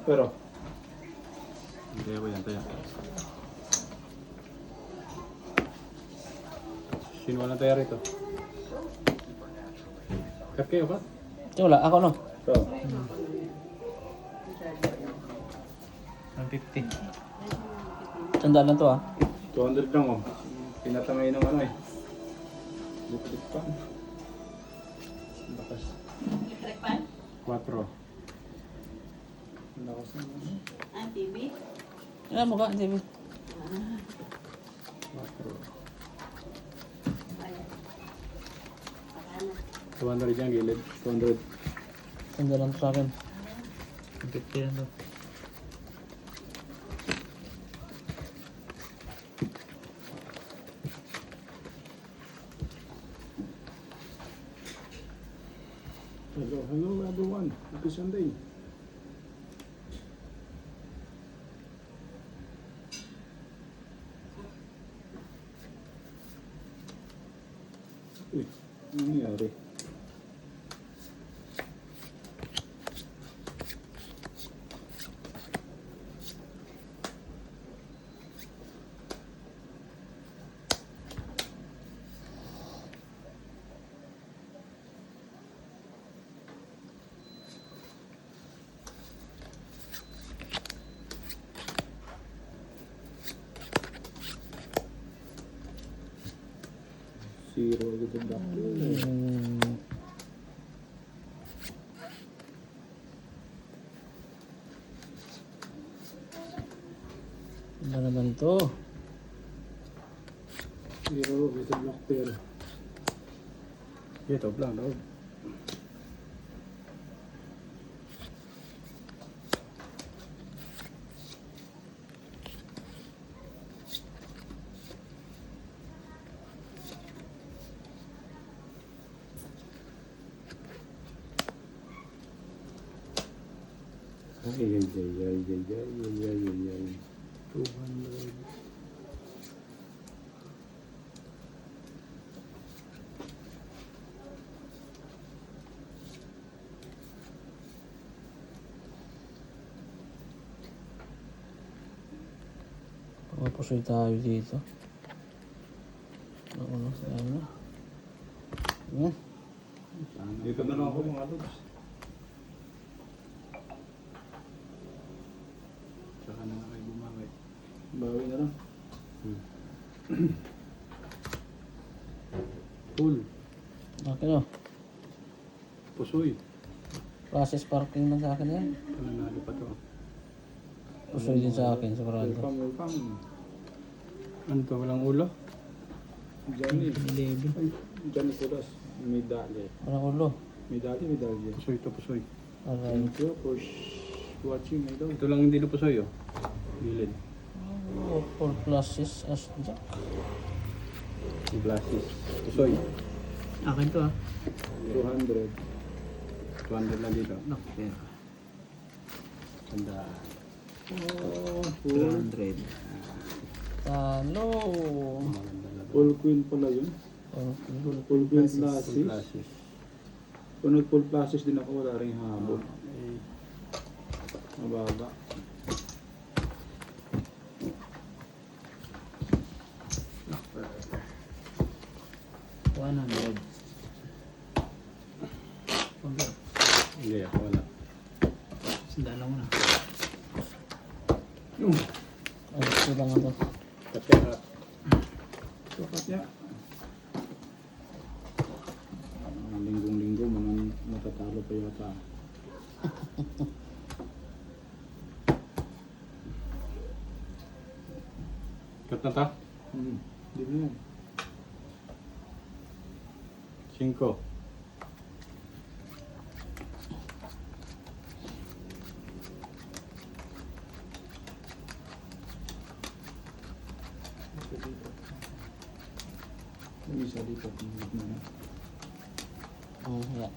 Pero. Hindi ko yan tayo. Sino walang tayo rito? Kat kayo ba? Wala, ako no. Ito. 150. Sandaan lang to ah. 200 lang oh. Pinatamay ng ano eh. Lipit pa. Lakas. 4. Lakas na ano. TV? Ano mo ka, TV? 4. Ayan. 200 yan gilid. 200. Sandaan lang to sa akin. 150 lang to. Hello everyone. Happy Sunday. Uy, ano nangyari? Zero agad ang doctor. Ano naman to? Zero agad ang doctor. Ito, blank daw. Ay, 200. Papapusoy tayo dito. Ano, ano? Yan. Dito na lang ako mga lods. Saka na kayo bumawit. Bawi na lang. Full. Akin o. Pusoy. Process parking lang sa akin yan. Pananalo pa to. Pusoy din sa akin, sigurado. Welcome. Ano to? Walang ulo? Johnny. 11. Ay, Johnny Pudas. Medalye. Walang ulo. Medalye. Pusoy to, pusoy. Aray. Thank you for watching my dog. Ito lang hindi na pusoy oh. Gilid. Oh, 4 pluses as jack. Glasses. Pusoy. Akin to ah. 200. 200 lang dito. Nakpera. Tanda. Oh, 300. Talo. Full queen pala yun. Oh, Full queen Classes. classes. Kung full classes din ako, wala rin habol. Mababa. Hindi ako wala. Sandala mo na. Yung Ay, ito lang ito. katya. Katya. Linggong-linggo, matatalo pa yata. Kat na ta? Hindi mo yan. 5. Yung isa dito, yung gitna na. Yeah.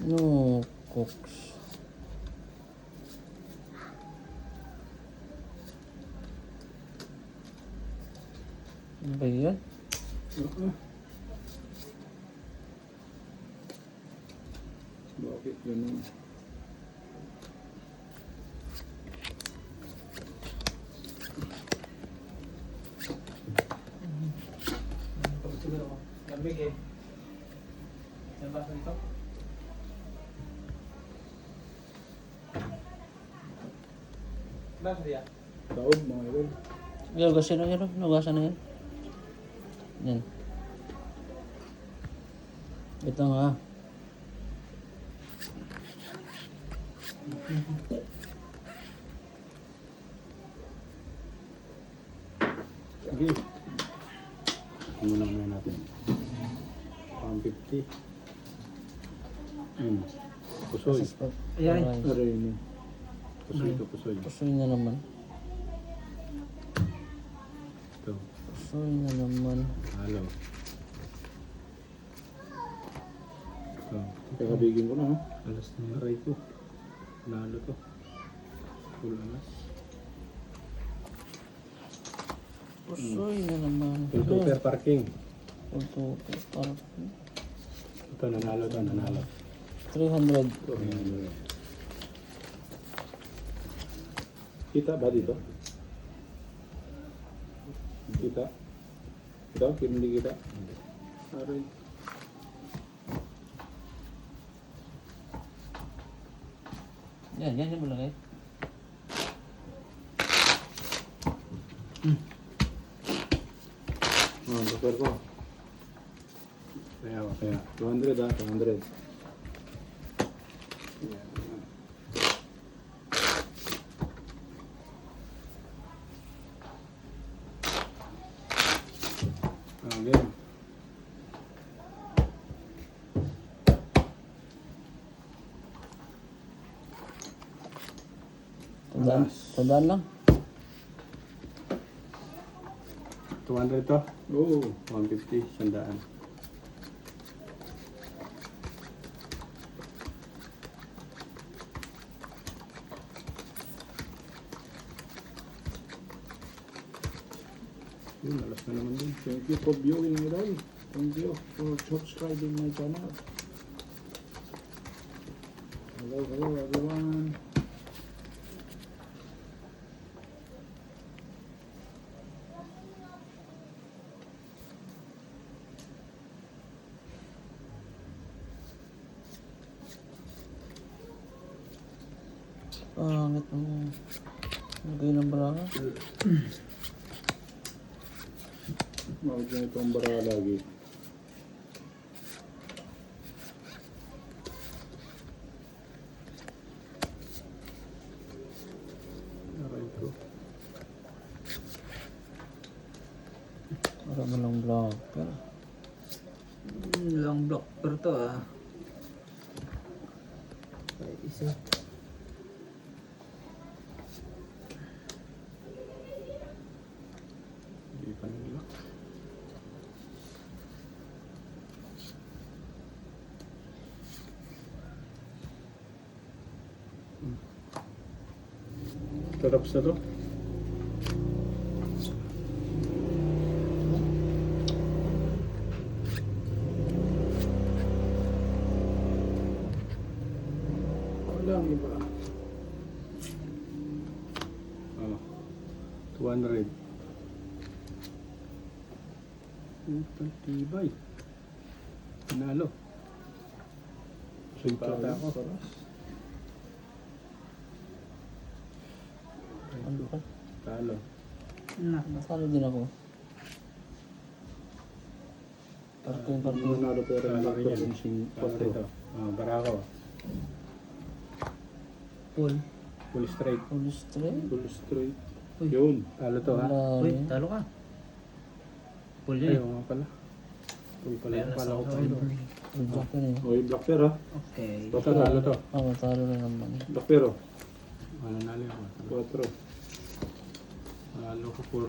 No, cooks. Ano ba yun? Bakit ganun? Tapos siguro ko. Lamig eh. Saan ba ito? Bakit yan? Taob, mga idol. Gagasin na yun. Nagasan na yan. Yan. Ito nga. Sige. Ano lang muna natin. 150. Pusoy. Ayan. Aray ni. Pusoy ito, pusoy. Pusoy na naman. Ito. Pusoy na naman. Halo. Ito. Kakabigin ko na ha. Alas na yun. Aray ko. Nalo to. Full alas. Pusoy na naman. Ito per parking. Ito. Parang Ito nanalo to, nanalo. 300. Kita ba dito? Kita? Ito? Hindi kita? Aray. Yan yung malagay. Doktor ko. Kaya. 200 ah, 200. Again. Tandaan lang. 200 to? Oo. 150, sandaan. Yun, alas na naman din. Thank you for viewing it all. Thank you for subscribing my channel. Hello everyone. Pangit mo. Lagay ng baraka. Bakit ganito ang bara lagi? Aray ko. Para mo lang blocker. Long block per to ah. Kahit isa. Hindi pa nila. Tapos na to. Walang iba. 200. Ang tibay. Panalo. Swing pa ako. Ano ka? Talo. Nasalo din ako. Parking. Manalo pero Ano ang doctor yung sing 4. Barako. Full. Full straight. Full straight. Full straight. Uy. Yun. Talo to ha. Wala Uy, rin. talo ka. Full yun. Ayaw nga pala. Full pala. Meron na Pala ko sa pa ulo. ito. Full block yun eh. Oy, black pero. Okay. Basta talo to. Talo na naman. Black pero. Ano nalo ako? 4. Talo ko